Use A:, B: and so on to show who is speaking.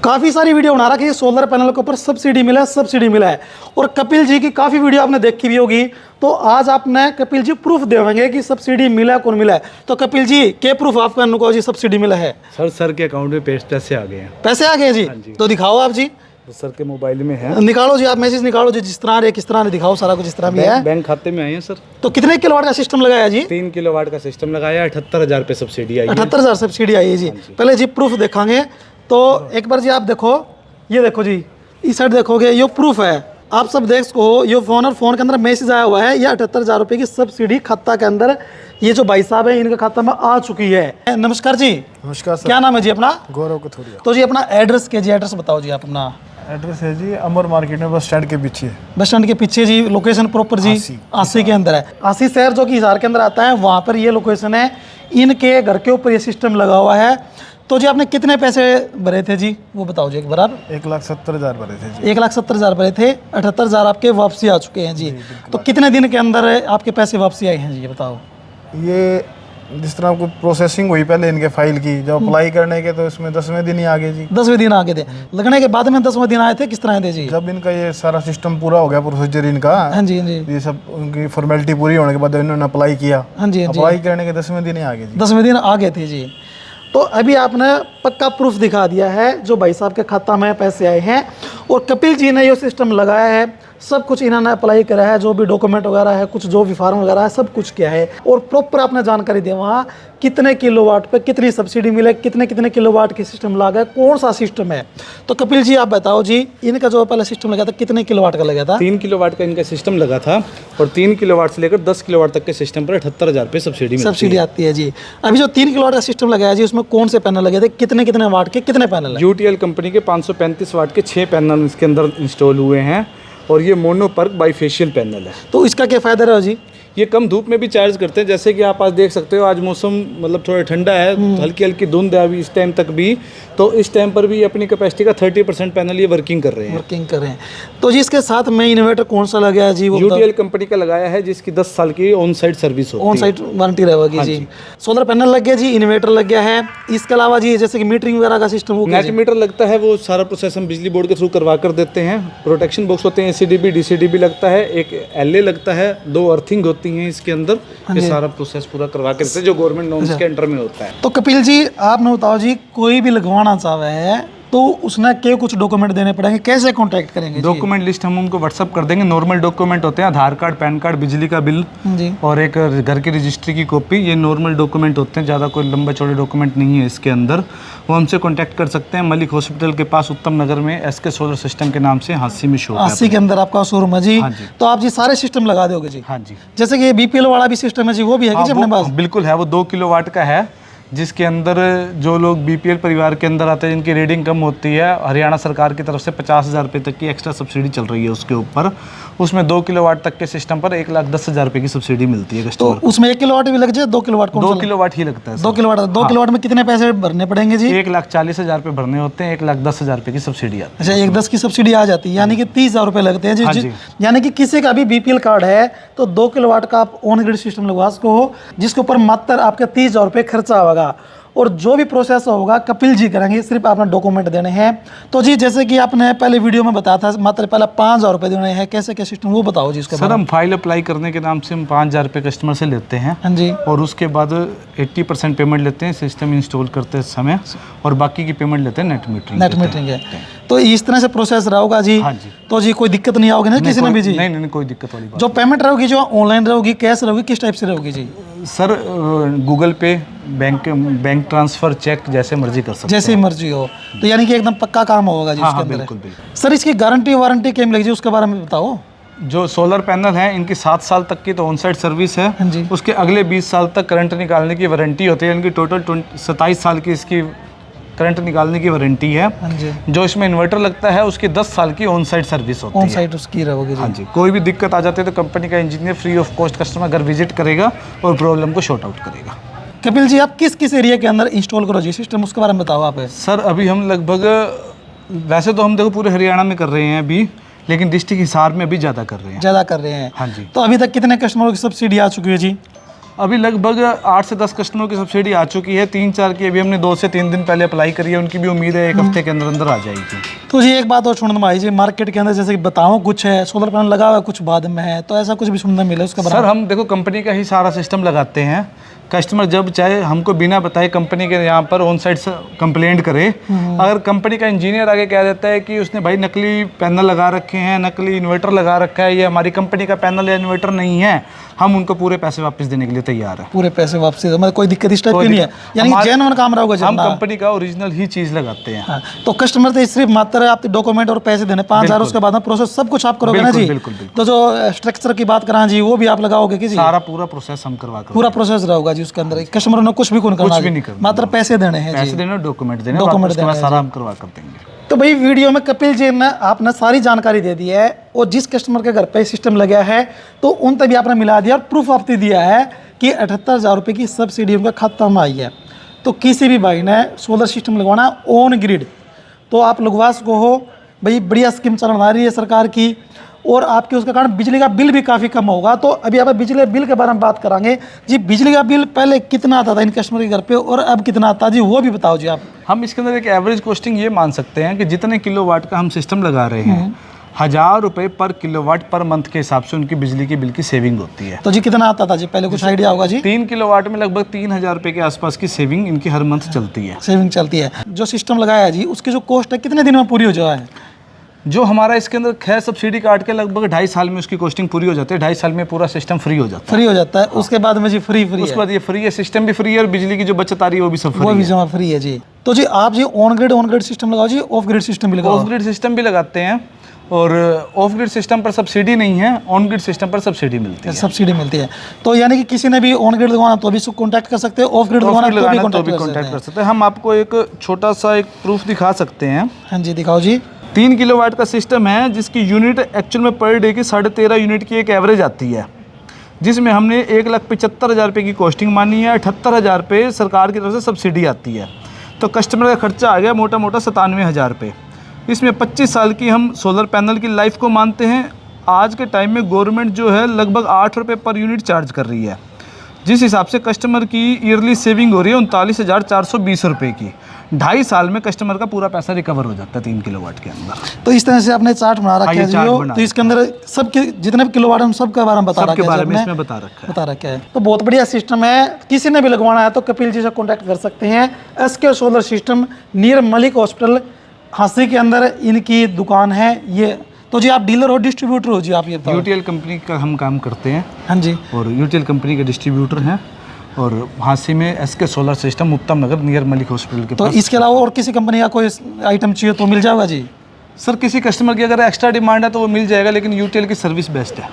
A: काफ़ी सारी वीडियो बना रखी है, सोलर पैनल के ऊपर सब्सिडी मिला है, सब्सिडी मिला है। और कपिल जी की काफ़ी वीडियो आपने देखी भी होगी। तो आज आपने कपिल जी प्रूफ देंगे कि सब्सिडी मिला है, कौन मिला है। तो कपिल जी के प्रूफ आपका अनुको जी सब्सिडी मिला है?
B: सर के अकाउंट में पैसे आ गए हैं।
A: पैसे आ गए जी? तो दिखाओ आप जी।
B: तो सर के मोबाइल में है,
A: निकालो जी, आप मैसेज निकालो जी, जिस तरह है किस तरह दिखाओ, सारा कुछ इस तरह भी है।
B: बैंक खाते में आए हैं सर।
A: तो कितने किलोवाट का सिस्टम लगाया जी?
B: 3 किलोवाट का सिस्टम लगाया, 78,000 रुपये सब्सिडी आई है।
A: 78,000 सब्सिडी आई है जी। पहले जी प्रूफ देखांगे। तो एक बार जी आप देखो, ये देखो जी, इस साइड देखोगे, ये प्रूफ है। आप सब देख सको, ये फोन और फोन के अंदर मैसेज आया हुआ है, ये 78,000 रुपये की सब्सिडी खाता के अंदर, ये जो भाई साहब है इनके खाता में आ चुकी है। नमस्कार जी।
C: नमस्कार सर।
A: क्या नाम है जी अपना?
C: गौरव कथोरिया।
A: तो जी अपना एड्रेस के जी, एड्रेस बताओ जी आप अपना।
C: एड्रेस है जी अमर मार्केट में, बस स्टैंड के पीछे।
A: बस स्टैंड के पीछे जी, लोकेशन प्रॉपर जी आसी के अंदर है। आसी शहर जो कि हिसार के अंदर आता है, वहाँ पर ये लोकेशन है। इनके घर के ऊपर ये सिस्टम लगा हुआ है। तो जी आपने कितने पैसे भरे थे जी, वो बताओ जी एक बार आप।
C: 1,70,000 भरे थे जी।
A: 1,70,000 भरे थे, 78,000 आपके वापसी आ चुके हैं जी। तो कितने दिन के अंदर आपके पैसे वापसी आए हैं जी, ये बताओ।
C: ये जिस तरह आपको प्रोसेसिंग हुई पहले इनके फाइल की, जब अप्लाई करने के तो इसमें 10वें दिन ही आ गए जी।
A: 10वें दिन आ गए थे, लगने के बाद में 10वें दिन आए थे, किस तरह आए थे जी?
C: जब इनका ये सारा सिस्टम पूरा हो गया, प्रोसीजर इनका,
A: हाँ जी हाँ जी,
C: ये सब उनकी फॉर्मेलिटी पूरी होने के बाद इन्होंने अप्लाई किया।
A: हाँ जी हाँ जी,
C: अप्लाई करने के 10वें दिन ही आ गए जी।
A: 10वें दिन आ गए थे जी। तो अभी आपने पक्का प्रूफ दिखा दिया है, जो भाई साहब के खाता में पैसे आए हैं। और कपिल जी ने ये सिस्टम लगाया है, सब कुछ इन्होंने अप्लाई करा है, जो भी डॉक्यूमेंट वगैरह है, कुछ जो भी फार्म वगैरह है, सब कुछ किया है। और प्रॉपर आपने जानकारी दी वहाँ कितने किलोवाट पे कितनी सब्सिडी मिले, कितने कितने किलोवाट की सिस्टम लगा है, कौन सा सिस्टम है। तो कपिल जी आप बताओ जी, इनका जो पहले सिस्टम लगा था कितने किलोवाट का लगा था?
B: 3 किलोवाट का इनका सिस्टम लगा था, और 3 किलोवाट से लेकर 10 किलोवाट तक के सिस्टम पर 78,000 रुपये सब्सिडी
A: आती है जी। अभी जो 3 किलोवाट का सिस्टम लगाया जी, उसमें कौन से पैनल लगे थे, कितने कितने वाट के कितने पैनल है?
B: यूटीएल कंपनी के 535 वाट के 6 पैनल इसके अंदर इंस्टॉल हुए हैं, और ये मोनोपर्क बाईफेशियल पैनल है।
A: तो इसका क्या फ़ायदा रहा जी?
B: ये कम धूप में भी चार्ज करते हैं, जैसे कि आप आज देख सकते हो, आज मौसम मतलब थोड़ा ठंडा है, हल्की हल्की धुंध है अभी इस टाइम तक भी, तो इस टाइम पर भी अपनी कैपेसिटी का 30% पैनल ये वर्किंग कर रहे हैं।
A: तो जी इसके साथ में इन्वर्टर कौन सा लगा है जी? वो
B: यूटीएल कंपनी का लगाया है, जिसकी 10 साल की ऑन साइड सर्विस होती है,
A: ऑन साइड वारंटी रहेगी जी। सोलर पैनल लग गया जी, इन्वर्टर लग गया है। इसके अलावा जी जैसे कि मीटरिंग वगैरह का सिस्टम, वो
B: नेट मीटर लगता है, वो सारा प्रोसेस हम बिजली बोर्ड के थ्रू करवा कर देते हैं। प्रोटेक्शन बॉक्स होते हैं, एसीडीबी डीसीडीबी लगता है, एक एलए लगता है, 2 अर्थिंग होती हैं इसके अंदर। ये सारा प्रोसेस पूरा करवा के देते हैं, जो गवर्नमेंट नॉर्म्स के अंडर में होता है।
A: तो कपिल जी आपने बताओ जी, कोई भी लगवाना चाहे है तो उसने के कुछ डॉक्यूमेंट देने पड़ेंगे, कैसे कांटेक्ट करेंगे?
B: डॉक्यूमेंट लिस्ट हम उनको व्हाट्सअप कर देंगे। नॉर्मल डॉक्यूमेंट होते हैं, आधार कार्ड, पैन कार्ड, बिजली का बिल
A: जी, और
B: एक घर की रजिस्ट्री की कॉपी। ये नॉर्मल डॉक्यूमेंट होते हैं, ज़्यादा कोई लंबे चौड़े डॉक्यूमेंट नहीं है इसके अंदर। वो हमसे कांटेक्ट कर सकते हैं। मलिक हॉस्पिटल के पास उत्तम नगर में एसके सोलर सिस्टम के नाम से हांसी में शॉप है।
A: हांसी के अंदर आपका शोरूम है जी।
B: हाँ जी।
A: तो आप जी सारे सिस्टम लगा दोगे जी?
B: हाँ जी।
A: जैसे कि बीपीएल वाला भी सिस्टम है जी, वो भी है कि अपने पास?
B: बिल्कुल है, वो 2 किलोवाट का है, जिसके अंदर जो लोग बीपीएल परिवार के अंदर आते हैं, जिनकी रेटिंग कम होती है, हरियाणा सरकार की तरफ से 50,000 रुपये तक की एक्स्ट्रा सब्सिडी चल रही है उसके ऊपर। उसमें 2 किलोवाट तक के सिस्टम पर 1,10,000 रुपये की सब्सिडी मिलती है कस्टमर।
A: तो उसमें 1 किलोवाट भी लग जाए? 2 किलोवाट?
B: 2 किलोवाट ही लगता है।
A: 2 किलोवाट। 2 किलोवाट में कितने पैसे भरने पड़ेंगे जी?
B: 1,40,000 रुपये भरने होते हैं, 1,10,000 रुपये की सब्सिडी आती है।
A: अच्छा, 1,10 की सब्सिडी आ जाती है, यानी कि 30,000 रुपये लगते हैं
B: हाँ
A: जी। यानी कि किसी का भी बीपीएल कार्ड है तो 2 किलोवाट का आप ऑन ग्रिड सिस्टम लगवा सको हो, जिसके ऊपर मात्र आपके 30,000 रुपये खर्चा होगा। और जो भी प्रोसेस होगा कपिल जी करेंगे, सिर्फ आपने डॉक्यूमेंट देने हैं। तो जी जैसे कि आपने पहले वीडियो में बताया था, मात्र पहले 5,000 रुपये देने हैं, कैसे क्या सिस्टम, वो बताओ जी इसके।
B: सर हम फाइल अप्लाई करने के नाम से हम 5,000 रुपये कस्टमर से लेते हैं।
A: हाँ जी।
B: और उसके बाद 80% पेमेंट लेते हैं सिस्टम इंस्टॉल करते समय, और बाकी की पेमेंट लेते हैं नेट मीटरिंग
A: है। तो इस तरह से प्रोसेस रहेगा जी।
B: हाँ जी।
A: तो जी कोई दिक्कत नहीं आओगे ना किसी ने भी जी?
B: नहीं, कोई दिक्कत वाली बात।
A: जो पेमेंट रहेगी, जो ऑनलाइन रहेगी, कैश रहेगी, किस टाइप से रहेगी जी?
B: सर गूगल पे, बैंक ट्रांसफर, चेक, जैसे मर्जी कर सकते हैं।
A: जैसे मर्जी हो। तो यानी कि एकदम पक्का काम होगा जी उसके अंदर?
B: बिल्कुल।
A: सर इसकी गारंटी वारंटी क्या मिलेगी, उसके बारे में बताओ।
B: जो सोलर पैनल है इनकी 7 साल तक की तो ऑन साइड सर्विस है।
A: हाँ जी।
B: उसके अगले 20 साल तक करंट निकालने की वारंटी होती है। इनकी टोटल 27 साल की इसकी करंट निकालने की वारंटी है।
A: हाँ जी।
B: जो इसमें इन्वर्टर लगता है उसकी 10 साल की ऑन साइड सर्विस होती है।
A: ऑन साइड उसकी रहेगी जी।
B: हाँ जी। कोई भी दिक्कत आ जाती है तो कंपनी का engineer free of cost customer घर विजिट करेगा और प्रॉब्लम को शॉर्ट आउट करेगा।
A: कपिल जी आप किस किस एरिया के अंदर इंस्टॉल करो जी सिस्टम, उसके बारे में बताओ आप।
B: सर अभी हम लगभग, वैसे तो हम देखो पूरे हरियाणा में कर रहे हैं अभी, लेकिन डिस्ट्रिक्ट हिसार में अभी ज़्यादा कर रहे हैं।
A: ज़्यादा कर रहे हैं?
B: हाँ जी।
A: तो अभी तक कितने कस्टमरों की सब्सिडी आ चुकी है जी?
B: अभी लगभग 8 से 10 कस्टमर की सब्सिडी आ चुकी है, 3-4 की अभी हमने 2 से 3 दिन पहले अप्लाई करी है, उनकी भी उम्मीद है 1 हफ्ते के अंदर अंदर आ जाएगी।
A: तो जी एक बात और सुनने में आई जी, मार्केट के अंदर जैसे कि बताओ कुछ है, सोलर पैनल लगा हुआ है, कुछ बाद में है, तो ऐसा कुछ भी सुनने मिले उसके बारे
B: सर
A: में?
B: हम देखो कंपनी का ही सारा सिस्टम लगाते हैं, कस्टमर जब चाहे हमको बिना बताए कंपनी के यहाँ पर ऑन साइट कंप्लेंट करे। अगर कंपनी का इंजीनियर आगे कह देता है कि उसने भाई नकली पैनल लगा रखे हैं, नकली इन्वर्टर लगा रखा है, ये हमारी कंपनी का पैनल या इन्वर्टर नहीं है, हम उनको पूरे पैसे वापस देने के लिए तैयार है।
A: पूरे पैसे वापसी, मतलब कोई दिक्कत इस टाइप की नहीं है, यानी जेन्युइन काम रहा होगा
B: हम
A: जितना।
B: कंपनी का ओरिजिनल ही चीज़ लगाते हैं।
A: हाँ, तो कस्टमर तो सिर्फ मात्र आप डॉक्यूमेंट और पैसे देने 5,000, उसके बाद में प्रोसेस सब कुछ आप करोगे ना जी?
B: बिल्कुल, बिल्कुल।
A: तो जो स्ट्रक्चर की बात करा जी, वो भी आप लगाओगे कि जी?
B: सारा पूरा प्रोसेस हम करवा कर,
A: पूरा प्रोसेस रहेगा जी उसके अंदर, कस्टमर ने कुछ भी करना
B: भी नहीं करना,
A: मात्र पैसे देने हैं
B: पैसे
A: जी।
B: देना, डॉक्यूमेंट देना,
A: डॉक्यूमेंट
B: उसके बाद
A: देना है
B: सारा हम करवा कर देंगे।
A: तो भाई वीडियो में कपिल जी ने आपने सारी जानकारी दे दी है, और जिस कस्टमर के घर पे सिस्टम लगा है तो उन तक भी आपने मिला दिया और प्रूफ आपने दिया है कि 78,000 रुपये की सब्सिडी उनका खाता में आई है। तो किसी भी भाई ने सोलर सिस्टम लगवाना ऑन ग्रिड, तो आप लगवा सको हो भाई, बढ़िया स्कीम चलन आ रही है सरकार की, और आपके उसके कारण बिजली का बिल भी काफ़ी कम होगा। तो अभी आप बिजली बिल के बारे में बात करांगे जी। बिजली का बिल पहले कितना आता था इन कस्टमर के घर पे और अब कितना आता जी, वो भी बताओ जी आप।
B: हम इसके अंदर एक एवरेज कॉस्टिंग ये मान सकते हैं कि जितने किलोवाट का हम सिस्टम लगा रहे हैं, 1,000 रुपये पर किलोवाट पर मंथ के हिसाब से उनकी बिजली के बिल की सेविंग होती है।
A: तो जी कितना आता था जी पहले, कुछ आइडिया होगा जी?
B: 3 किलोवाट में लगभग 3,000 रुपये के आसपास की सेविंग इनकी हर मंथ चलती है।
A: सेविंग चलती है। जो सिस्टम लगाया है जी, उसकी जो कॉस्ट है कितने दिन में पूरी हो जाए?
B: जो हमारा इसके अंदर खैर सब्सिडी काट के लगभग 2.5 साल में उसकी कॉस्टिंग पूरी हो जाती है। 2.5 साल में पूरा सिस्टम फ्री हो जाता है।
A: फ्री हो जाता है, उसके बाद में जी फ्री
B: उसके बाद ये फ्री है, सिस्टम भी फ्री है और बिजली की जो बचत आ रही है वो भी सब फ्री
A: वो भी
B: है।
A: जमा फ्री है जी। तो जी आप जी ऑन ग्रिड सिस्टम लगाओ जी, ऑफ ग्रिड सिस्टम भी लगाओ?
B: ऑफ ग्रिड सिस्टम भी लगाते हैं, और ऑफ ग्रिड सिस्टम पर सब्सिडी नहीं है, ऑन ग्रिड सिस्टम पर सब्सिडी मिलती है।
A: सब्सिडी मिलती है। तो यानी कि किसी ने भी ऑन ग्रिड लगवाना तो भी इसको कॉन्टैक्ट कर सकते हैं, ऑफ ग्रिड लगवाना तो भी कॉन्टैक्ट कर सकते हैं।
B: हम आपको एक छोटा सा एक प्रूफ दिखा सकते हैं।
A: हाँ जी दिखाओ जी।
B: 3 किलोवाट का सिस्टम है जिसकी यूनिट एक्चुअल में पर डे की 13.5 यूनिट की एक एवरेज आती है, जिसमें हमने 1,75,000 रुपये की कॉस्टिंग मानी है। 78,000 रुपये सरकार की तरफ से सब्सिडी आती है, तो कस्टमर का खर्चा आ गया मोटा मोटा 97,000 रुपये। इसमें 25 साल की हम सोलर पैनल की लाइफ को मानते हैं। आज के टाइम में गवर्नमेंट जो है लगभग 8 रुपये पर यूनिट चार्ज कर रही है, जिस हिसाब से कस्टमर की ईयरली सेविंग हो रही है 39,420 रुपये की। 2.5 साल में कस्टमर का पूरा पैसा रिकवर हो जाता है 3 किलोवाट के अंदर।
A: तो इस तरह से आपने चार्ट बना रखा है जी, तो इसके अंदर सब जितने भी किलोवाट हैं सबके बारे में बता रखा है,
B: सबके बारे में इसमें बता रखा है।
A: तो बहुत बढ़िया सिस्टम है, किसी ने भी लगवाना है तो कपिल जी से कॉन्टैक्ट कर सकते हैं। SK solar system near Malik hospital Hansi के अंदर इनकी दुकान है ये। तो जी आप डीलर हो डिस्ट्रीब्यूटर हो जी, आप ये बताओ?
B: UTL कंपनी का हम काम करते हैं।
A: हाँ जी,
B: और UTL कंपनी के डिस्ट्रीब्यूटर हैं, और हांसी में SK सोलर सिस्टम उत्तम नगर नियर मलिक हॉस्पिटल के
A: तो
B: पास।
A: इसके अलावा और किसी कंपनी का कोई आइटम चाहिए तो मिल जाएगा जी?
B: सर किसी कस्टमर की अगर एक्स्ट्रा डिमांड है तो वो मिल जाएगा, लेकिन UTL की सर्विस बेस्ट है।